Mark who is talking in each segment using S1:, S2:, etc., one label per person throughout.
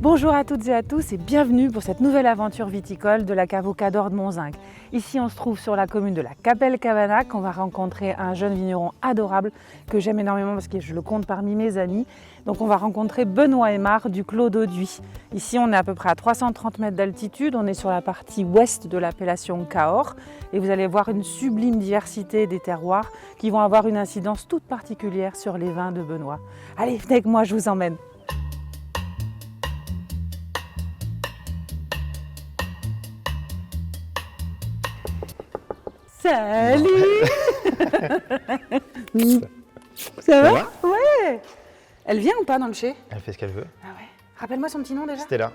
S1: Bonjour à toutes et à tous et bienvenue pour cette nouvelle aventure viticole de la cave au Cador de Monzinc. Ici on se trouve sur la commune de la Capelle-Cavanac. On va rencontrer un jeune vigneron adorable que j'aime énormément parce que je le compte parmi mes amis. Donc on va rencontrer Benoît Aymar du Clos d'Auduy. Ici on est à peu près à 330 mètres d'altitude, on est sur la partie ouest de l'appellation Cahors et vous allez voir une sublime diversité des terroirs qui vont avoir une incidence toute particulière sur les vins de Benoît. Allez, venez avec moi, je vous emmène. Salut. Ça va? Ouais. Elle vient ou pas dans le chai?
S2: Elle fait ce qu'elle veut.
S1: Ah ouais. Rappelle-moi son petit nom déjà.
S2: Stella.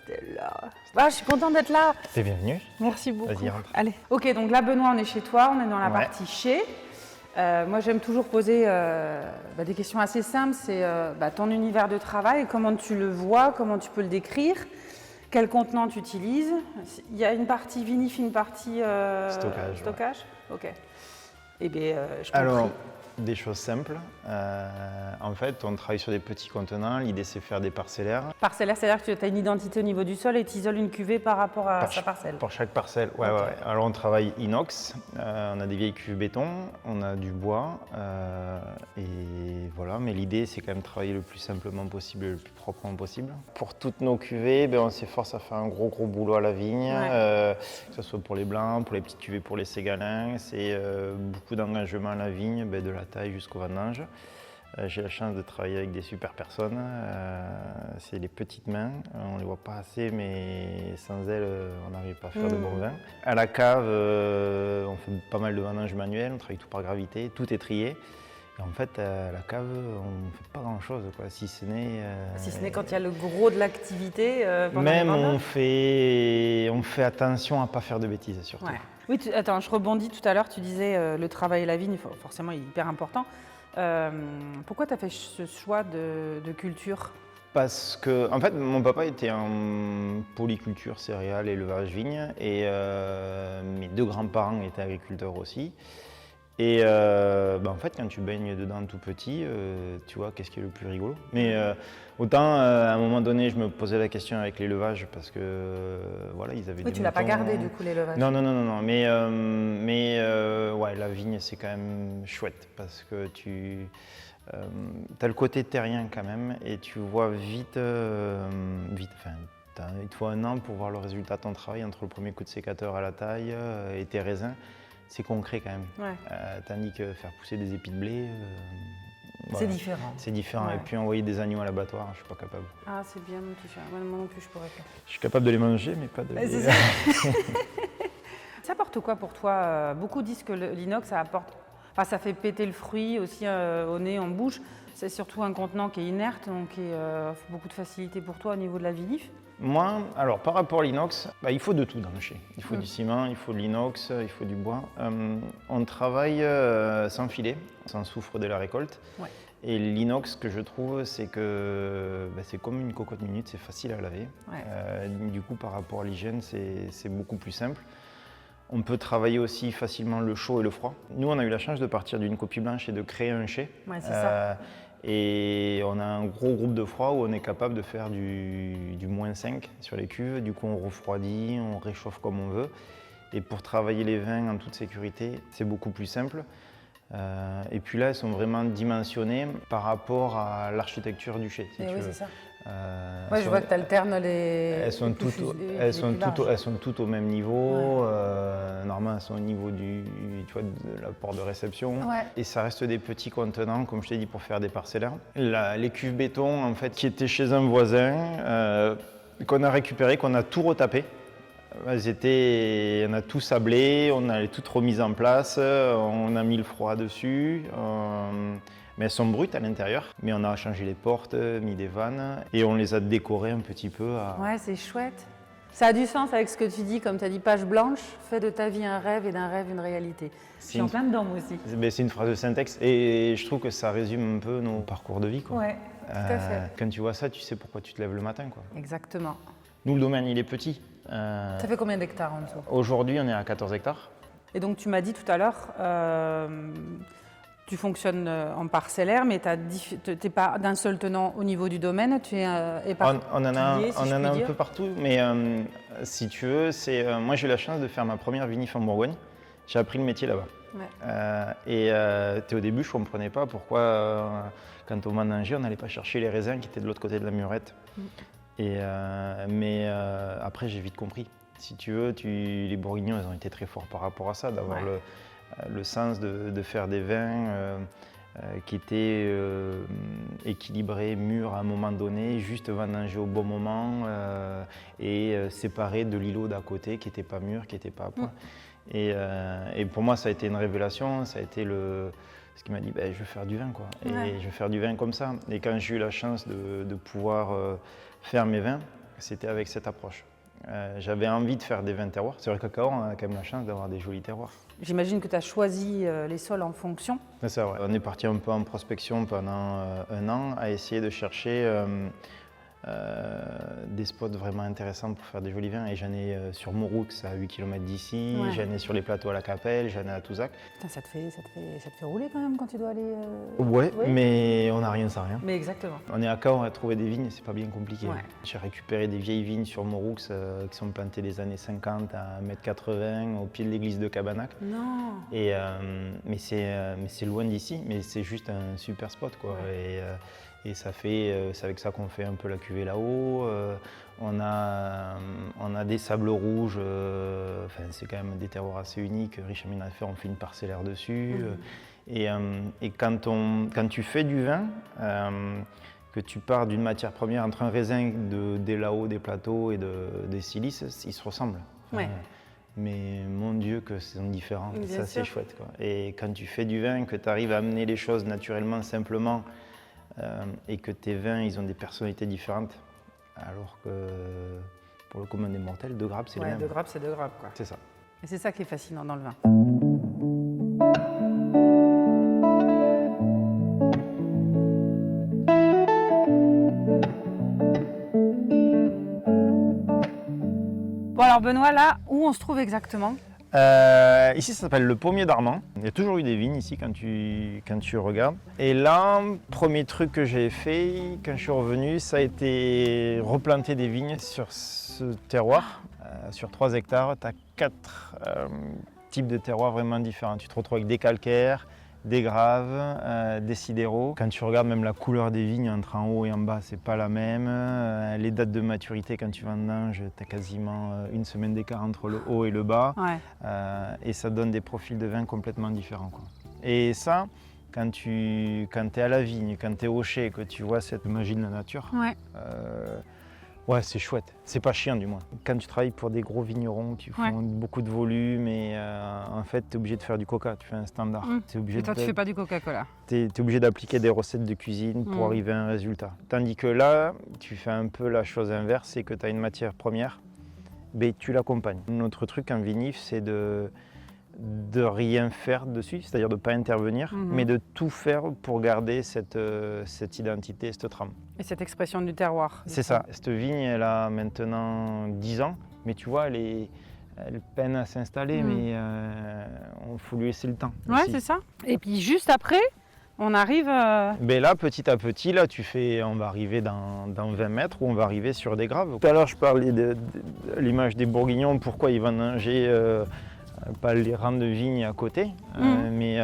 S1: Stella. Ah, je suis contente d'être là.
S2: T'es bienvenue.
S1: Merci beaucoup.
S2: Vas-y, rentre.
S1: Allez. Ok, donc là Benoît, on est chez toi, on est dans la partie chai. Moi j'aime toujours poser des questions assez simples. C'est ton univers de travail, comment tu le vois, comment tu peux le décrire. Quel contenant tu utilises? Il y a une partie vinif, une partie stockage. Ouais. Ok. Eh bien, je t'en prie.
S2: Des choses simples. En fait, on travaille sur des petits contenants. L'idée, c'est faire des parcellaires.
S1: Parcellaire, c'est-à-dire que tu as une identité au niveau du sol et tu isoles une cuvée par rapport à sa parcelle.
S2: Pour chaque parcelle, ouais. Alors, on travaille inox. On a des vieilles cuves béton, on a du bois. Et voilà, mais l'idée, c'est quand même de travailler le plus simplement possible, le plus proprement possible. Pour toutes nos cuvées, on s'efforce à faire un gros boulot à la vigne, que ce soit pour les blancs, pour les petites cuvées, pour les ségalins. C'est beaucoup d'engagement à la vigne, de la taille jusqu'au vendange. J'ai la chance de travailler avec des super personnes. C'est les petites mains, on ne les voit pas assez, mais sans elles, on n'arrive pas à faire de bons vins. À la cave, on fait pas mal de vendanges manuelles, on travaille tout par gravité, tout est trié. Et en fait, à la cave, on ne fait pas grand-chose, si ce n'est...
S1: Si ce n'est quand il y a le gros de l'activité pendant
S2: même
S1: les vendanges.
S2: on fait attention à ne pas faire de bêtises, surtout.
S1: Ouais. Oui, attends, je rebondis tout à l'heure, tu disais le travail et la vigne, forcément, il est hyper important. Pourquoi tu as fait ce choix de culture?
S2: Parce que, en fait, mon papa était en polyculture, céréales, élevage, vigne, et mes deux grands-parents étaient agriculteurs aussi. Et en fait, quand tu baignes dedans tout petit, tu vois qu'est-ce qui est le plus rigolo. Mais autant, à un moment donné, je me posais la question avec l'élevage parce que ils avaient des
S1: tu l'as pas gardé du coup l'élevage?
S2: Non. Mais la vigne, c'est quand même chouette parce que tu as le côté terrien quand même et tu vois vite. Il te faut un an pour voir le résultat de ton travail entre le premier coup de sécateur à la taille et tes raisins. C'est concret quand même. Ouais. Tandis que faire pousser des épis de blé,
S1: c'est différent.
S2: C'est différent. Ouais. Et puis envoyer des agneaux à l'abattoir, je ne suis pas capable.
S1: Ah, c'est bien, moi non plus, je pourrais pas.
S2: Je suis capable de les manger, mais pas de les...
S1: Ça. Ça apporte quoi pour toi? Beaucoup disent que l'inox, ça apporte... Enfin, ça fait péter le fruit aussi au nez, en bouche. C'est surtout un contenant qui est inerte, donc qui a beaucoup de facilité pour toi au niveau de la vinif.
S2: Moi, alors par rapport à l'inox, il faut de tout dans le chai. Il faut du ciment, il faut de l'inox, il faut du bois. On travaille sans filet, sans soufre de la récolte. Ouais. Et l'inox, que je trouve, c'est que c'est comme une cocotte minute, c'est facile à laver. Ouais. Du coup, par rapport à l'hygiène, c'est beaucoup plus simple. On peut travailler aussi facilement le chaud et le froid. Nous, on a eu la chance de partir d'une copie blanche et de créer un chai.
S1: Ouais, c'est ça.
S2: Et on a un gros groupe de froid où on est capable de faire du -5 sur les cuves. Du coup, on refroidit, on réchauffe comme on veut. Et pour travailler les vins en toute sécurité, c'est beaucoup plus simple. Et puis là, elles sont vraiment dimensionnées par rapport à l'architecture du chai. Si
S1: oui, c'est ça.
S2: Je
S1: vois que tu alternes les...
S2: Elles sont toutes au même niveau. Ouais. Normalement, elles sont au niveau de la porte de réception. Ouais. Et ça reste des petits contenants, comme je t'ai dit, pour faire des parcellaires. Les cuves béton, en fait, qui étaient chez un voisin, qu'on a récupéré, qu'on a tout retapé. On a tout sablé, on a toutes remises en place, on a mis le froid dessus. Mais elles sont brutes à l'intérieur, mais on a changé les portes, mis des vannes et on les a décorées un petit peu.
S1: Ouais, c'est chouette. Ça a du sens avec ce que tu dis, comme tu as dit, page blanche, fais de ta vie un rêve et d'un rêve une réalité. Je suis en plein dedans moi aussi.
S2: C'est une phrase de syntaxe et je trouve que ça résume un peu nos parcours de vie, quoi.
S1: Ouais, tout à fait.
S2: Quand tu vois ça, tu sais pourquoi tu te lèves le matin, quoi.
S1: Exactement.
S2: Nous, le domaine, il est petit.
S1: Ça fait combien d'hectares en dessous?
S2: Aujourd'hui, on est à 14 hectares.
S1: Et donc, tu m'as dit tout à l'heure, tu fonctionnes en parcellaire, mais tu n'es pas d'un seul tenant au niveau du domaine, tu es éparpillé,
S2: On en a,
S1: si je
S2: un
S1: puis dire.
S2: peu partout, mais si tu veux, moi j'ai eu la chance de faire ma première vinif en Bourgogne. J'ai appris le métier là-bas.
S1: Ouais.
S2: Au début, je ne comprenais pas pourquoi, quand on vendangeait, on n'allait pas chercher les raisins qui étaient de l'autre côté de la murette. Mais après, j'ai vite compris. Si tu veux, les Bourguignons, ils ont été très forts par rapport à ça, d'avoir le sens de faire des vins qui étaient équilibrés, mûrs à un moment donné, juste vendangés au bon moment et séparés de l'îlot d'à côté qui n'était pas mûr, qui n'était pas à point. Et pour moi, ça a été une révélation, ça a été ce qui m'a dit je veux faire du vin, quoi. Et je veux faire du vin comme ça. Et quand j'ai eu la chance de pouvoir faire mes vins, c'était avec cette approche. J'avais envie de faire des vins terroirs. C'est vrai qu'à Cahors, on a quand même la chance d'avoir des jolis terroirs.
S1: J'imagine que tu as choisi les sols en fonction.
S2: C'est ça, ouais. On est parti un peu en prospection pendant 1 an à essayer de chercher des spots vraiment intéressants pour faire des jolis vins. Et j'en ai sur Mauroux, à 8 km d'ici, j'en ai sur les plateaux à la Capelle, j'en ai à Touzac.
S1: Putain, ça te fait rouler quand même quand tu dois aller...
S2: Ouais, mais on n'a rien sans rien.
S1: Mais exactement.
S2: On est à Cahors, on a trouvé des vignes, c'est pas bien compliqué.
S1: Ouais.
S2: J'ai récupéré des vieilles vignes sur Mauroux qui sont plantées des années 50 à 1,80 m au pied de l'église de Cabanac.
S1: Non.
S2: Mais c'est loin d'ici, mais c'est juste un super spot, quoi.
S1: Ouais.
S2: Et c'est avec ça qu'on fait un peu la cuvée là-haut. On a des sables rouges, c'est quand même des terroirs assez uniques, riches en minéraux, on fait une parcellaire dessus. Et quand tu fais du vin, que tu pars d'une matière première entre un raisin des Laos, des plateaux et des silices, ils se ressemblent. Mais mon Dieu que c'est différent, ça c'est chouette, quoi. Et quand tu fais du vin, que tu arrives à amener les choses naturellement, simplement, et que tes vins, ils ont des personnalités différentes, alors que pour le commun des mortels, 2 grappes, c'est le même.
S1: 2 grappes, c'est 2 grappes, quoi.
S2: C'est ça.
S1: Et c'est ça qui est fascinant dans le vin. Bon alors Benoît, là, où on se trouve exactement ?
S2: Ici, ça s'appelle le Pommier d'Armand. Il y a toujours eu des vignes ici quand tu regardes. Et là, premier truc que j'ai fait quand je suis revenu, ça a été replanter des vignes sur ce terroir. Sur 3 hectares, tu as 4 types de terroirs vraiment différents. Tu te retrouves avec des calcaires, des graves, des sidéraux. Quand tu regardes même la couleur des vignes entre en haut et en bas, c'est pas la même. Les dates de maturité, quand tu vendanges, tu as quasiment 1 semaine d'écart entre le haut et le bas. Et ça donne des profils de vin complètement différents, quoi. Et ça, quand tu es à la vigne, quand tu es au chai, que tu vois cette magie de la nature, ouais, c'est chouette. C'est pas chiant, du moins. Quand tu travailles pour des gros vignerons qui font beaucoup de volume, et en fait, tu es obligé de faire du coca, tu fais un standard.
S1: Et toi, tu fais pas du Coca-Cola.
S2: Tu es obligé d'appliquer des recettes de cuisine pour arriver à un résultat. Tandis que là, tu fais un peu la chose inverse, c'est que tu as une matière première, mais tu l'accompagnes. Notre truc en vinif, c'est de rien faire dessus, c'est-à-dire de ne pas intervenir, mais de tout faire pour garder cette identité, cette trame.
S1: Et cette expression du terroir.
S2: C'est ça. Cette vigne, elle a maintenant 10 ans, mais tu vois, elle peine à s'installer, mais il faut lui laisser le temps.
S1: Ouais, c'est ça. Et puis juste après, on arrive...
S2: Ben là, petit à petit, là, on va arriver dans 20 mètres où on va arriver sur des graves. Tout à l'heure, je parlais de l'image des Bourguignons, pourquoi ils vendangeaient pas les rangs de vignes à côté, mais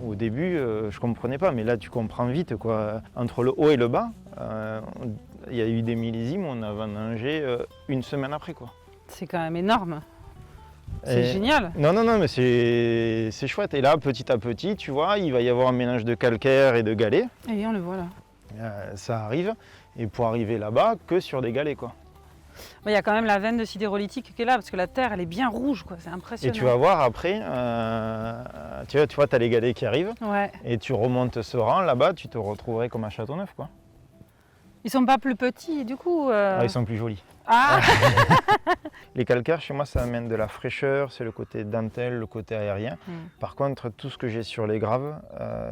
S2: au début je comprenais pas, mais là tu comprends vite, quoi. Entre le haut et le bas, il y a eu des millésimes où on a vendangé 1 semaine après, quoi.
S1: C'est quand même énorme. C'est génial.
S2: Non, mais c'est chouette. Et là, petit à petit, tu vois, il va y avoir un mélange de calcaire et de galets.
S1: Et on le voit là.
S2: Ça arrive, et pour arriver là-bas, que sur des galets, quoi.
S1: Il y a quand même la veine de sidérolitique qui est là, parce que la terre, elle est bien rouge, quoi. C'est impressionnant.
S2: Et tu vas voir après, tu vois, tu as les galets qui arrivent, et tu remontes ce rang, là-bas, tu te retrouverais comme à Châteauneuf, quoi.
S1: Ils sont pas plus petits, du coup
S2: Ils sont plus jolis. Les calcaires, chez moi, ça amène de la fraîcheur, c'est le côté dentelle, le côté aérien. Par contre, tout ce que j'ai sur les graves,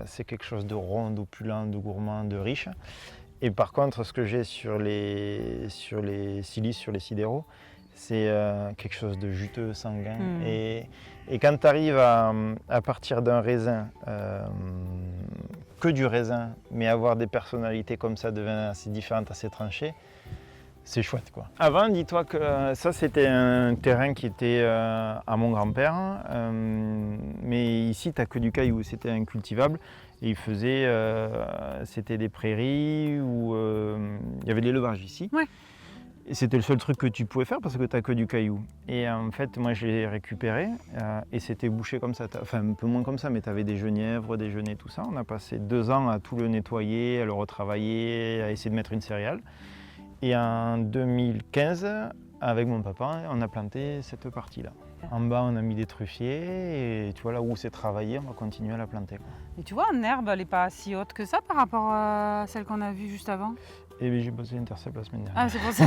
S2: c'est quelque chose de rond, d'opulent, de gourmand, de riche. Et par contre, ce que j'ai sur les silices, sur les sidéraux, C'est quelque chose de juteux, sanguin. Et quand tu arrives à partir d'un raisin, que du raisin, mais avoir des personnalités comme ça, de vin assez différentes, assez tranchées, c'est chouette, quoi. Avant, dis-toi que ça, c'était un terrain qui était à mon grand-père, mais ici, tu n'as que du caillou, c'était incultivable. Et il faisait, c'était des prairies où il y avait de l'élevage ici.
S1: Ouais.
S2: Et c'était le seul truc que tu pouvais faire parce que tu n'as que du caillou. Et en fait, moi, je l'ai récupéré et c'était bouché comme ça. Enfin, un peu moins comme ça, mais tu avais des genièvres, des genêts, tout ça. On a passé 2 ans à tout le nettoyer, à le retravailler, à essayer de mettre une céréale. Et en 2015, avec mon papa, on a planté cette partie-là. En bas, on a mis des truffiers et tu vois, là où c'est travaillé, on va continuer à la planter, quoi.
S1: Et tu vois, en herbe, elle n'est pas si haute que ça par rapport à celle qu'on a vue juste avant.
S2: Et bien, j'ai bossé l'intercept la semaine dernière.
S1: Ah, c'est pour ça.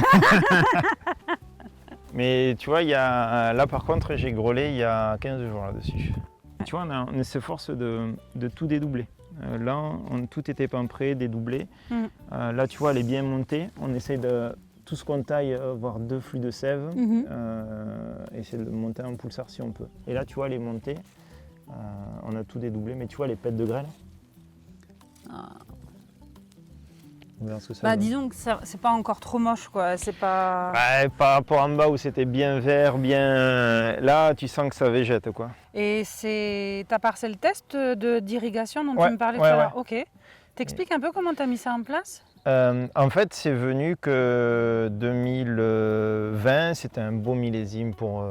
S2: Mais tu vois, là par contre, j'ai grôlé il y a 15 jours là-dessus. Tu vois, on s'efforce de tout dédoubler. Là, tout était pampré, dédoublé. Là, tu vois, elle est bien montée. On essaie de tout ce qu'on taille, avoir 2 flux de sève. Essayer de monter en pulsar si on peut. Et là, tu vois, elle est montée. On a tout dédoublé, mais tu vois les pètes de grêle.
S1: Disons que c'est pas encore trop moche, quoi. C'est pas.
S2: Par rapport en bas où c'était bien vert, bien. Là, tu sens que ça végète, quoi.
S1: Et c'est ta parcelle test d'irrigation dont tu me parlais tout
S2: ouais,
S1: à l'heure. Ok. T'expliques un peu comment tu as mis ça en place?
S2: En fait, c'est venu que 2020, c'était un beau millésime pour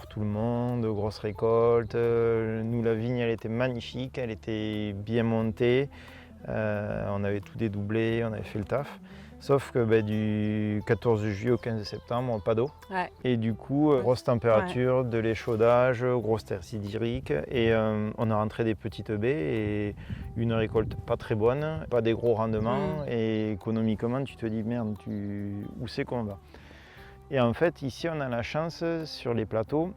S2: tout le monde, grosse récolte. Nous, la vigne, elle était magnifique, elle était bien montée. On avait tout dédoublé, on avait fait le taf. Sauf que du 14 juillet au 15 septembre, pas d'eau.
S1: Ouais.
S2: Et du coup, grosse température, de l'échaudage, grosse tercite hydrique. Et on a rentré des petites baies et une récolte pas très bonne, pas des gros rendements. Et économiquement, tu te dis merde, où c'est qu'on va? Et en fait, ici, on a la chance sur les plateaux.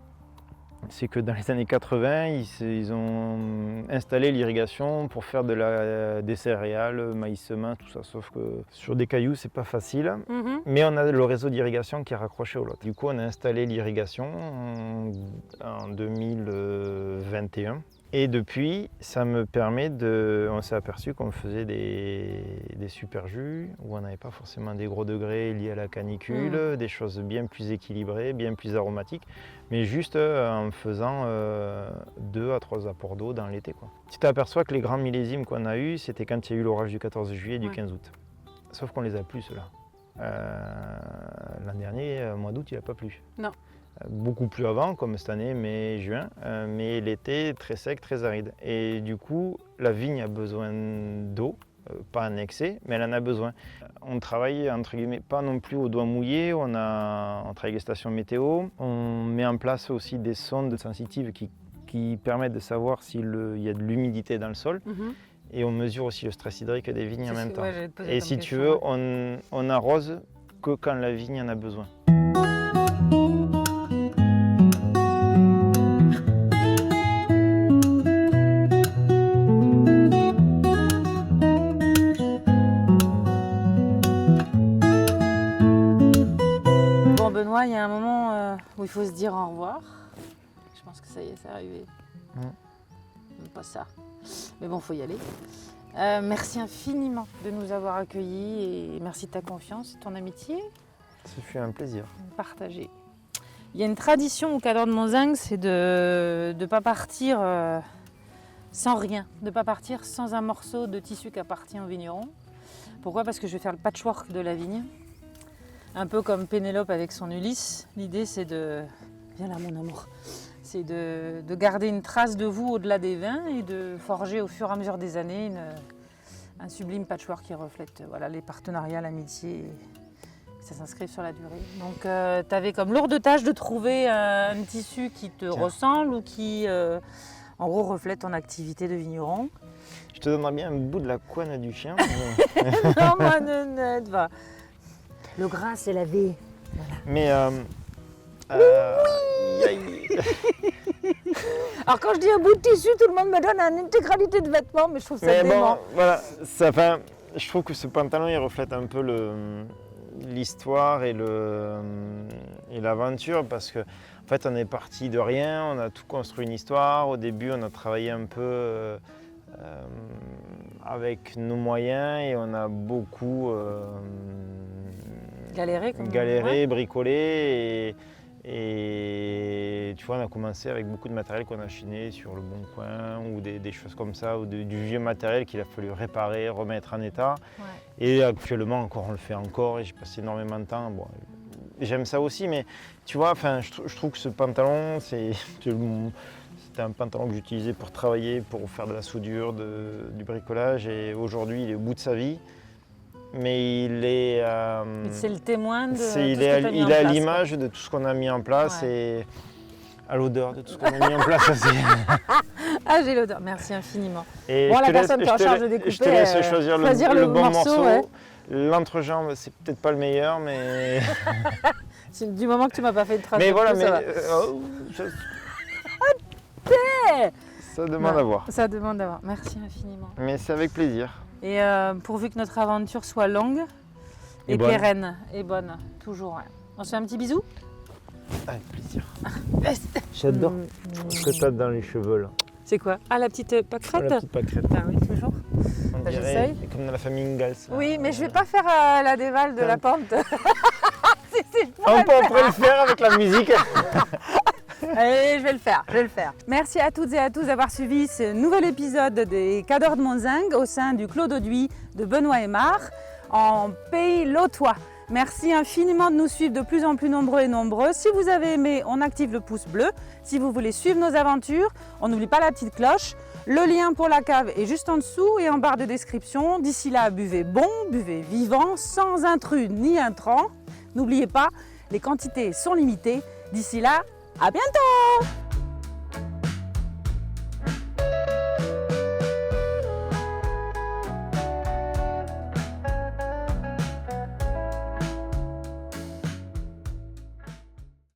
S2: C'est que dans les années 80, ils ont installé l'irrigation pour faire des céréales, maïs semin, tout ça. Sauf que sur des cailloux, c'est pas facile. Mais on a le réseau d'irrigation qui est raccroché au lot. Du coup, on a installé l'irrigation en 2021. Et depuis, ça me permet on s'est aperçu qu'on faisait des super jus, où on n'avait pas forcément des gros degrés liés à la canicule, des choses bien plus équilibrées, bien plus aromatiques, mais juste en faisant 2 à 3 apports d'eau dans l'été, quoi. Tu t'aperçois que les grands millésimes qu'on a eus, c'était quand il y a eu l'orage du 14 juillet et du 15 août. Sauf qu'on les a plus, ceux-là. L'an dernier, mois d'août, il n'a pas plu.
S1: Non.
S2: Beaucoup plus avant, comme cette année, mai, juin, mais l'été très sec, très aride. Et du coup, la vigne a besoin d'eau, pas en excès, mais elle en a besoin. On travaille, entre guillemets, pas non plus au doigt mouillé, on travaille avec les stations météo, on met en place aussi des sondes sensitives qui permettent de savoir s'il y a de l'humidité dans le sol. Et on mesure aussi le stress hydrique des vignes en même temps. Et si tu veux, on arrose que quand la vigne en a besoin.
S1: Benoît, il y a un moment où il faut se dire au revoir. Je pense que ça y est, c'est arrivé. Pas ça. Mais bon, il faut y aller. Merci infiniment de nous avoir accueillis et merci de ta confiance, de ton amitié.
S2: Ça fut un plaisir.
S1: Partagé. Il y a une tradition au Cadre de Monzingue, c'est de ne pas partir sans rien, de ne pas partir sans un morceau de tissu qui appartient au vigneron. Pourquoi? Parce que je vais faire le patchwork de la vigne. Un peu comme Pénélope avec son Ulysse, l'idée c'est de... Viens là mon amour. C'est de garder une trace de vous au-delà des vins et de forger au fur et à mesure des années un sublime patchwork qui reflète les partenariats, l'amitié, ça s'inscrive sur la durée. Donc tu avais comme lourde tâche de trouver un tissu qui te ressemble ou qui en gros reflète ton activité de vigneron.
S2: Je te donnerais bien un bout de la couenne du chien.
S1: Non, moi, ne va. Le gras, c'est la vie. Voilà.
S2: Mais
S1: alors quand je dis un bout de tissu, tout le monde me donne une intégralité de vêtements, mais je trouve ça dément.
S2: Bon, voilà, je trouve que ce pantalon il reflète un peu l'histoire et l'aventure parce que en fait on est parti de rien, on a tout construit une histoire. Au début on a travaillé un peu avec nos moyens et on a beaucoup
S1: galéré,
S2: bricolé et tu vois on a commencé avec beaucoup de matériel qu'on a acheté sur le Bon Coin ou des choses comme ça ou du vieux matériel qu'il a fallu réparer, remettre en état.
S1: Ouais.
S2: Et actuellement encore on le fait encore et j'ai passé énormément de temps. Bon, j'aime ça aussi mais tu vois je trouve que ce pantalon c'était un pantalon que j'utilisais pour travailler, pour faire de la soudure, du bricolage et aujourd'hui il est au bout de sa vie. Mais il est.
S1: C'est le témoin de.
S2: Il est à l'image de tout ce qu'on a mis en place et à l'odeur de tout ce qu'on a mis en place aussi.
S1: Ah, j'ai l'odeur. Merci infiniment.
S2: Et
S1: bon, la personne qui est en charge de découper.
S2: Je te laisse choisir le bon morceau.
S1: Ouais.
S2: L'entrejambe, c'est peut-être pas le meilleur, mais.
S1: Du moment que tu m'as pas fait de trace.
S2: Mais voilà, ça demande à voir.
S1: Ça demande à voir. Merci infiniment.
S2: Mais c'est avec plaisir.
S1: Et pourvu que notre aventure soit longue et pérenne et bonne, toujours. Ouais. On se fait un petit bisou?
S2: Avec plaisir. J'adore ce que tu as dans les cheveux là.
S1: C'est quoi? Ah, la petite pâquerette?
S2: La petite pâquerette.
S1: Ah oui, toujours.
S2: J'essaye. Comme dans la famille Ingalls.
S1: Oui, mais je vais pas faire la déval de la pente.
S2: On peut après le faire avec la musique.
S1: Allez, je vais le faire. Merci à toutes et à tous d'avoir suivi ce nouvel épisode des Cadors de Monzingue au sein du Clos d'Auduit de Benoît Aymar en Pays Lotois. Merci infiniment de nous suivre de plus en plus nombreux et nombreuses. Si vous avez aimé, on active le pouce bleu. Si vous voulez suivre nos aventures, on n'oublie pas la petite cloche. Le lien pour la cave est juste en dessous et en barre de description. D'ici là, buvez bon, buvez vivant, sans intrus ni intrants. N'oubliez pas, les quantités sont limitées. D'ici là, à bientôt!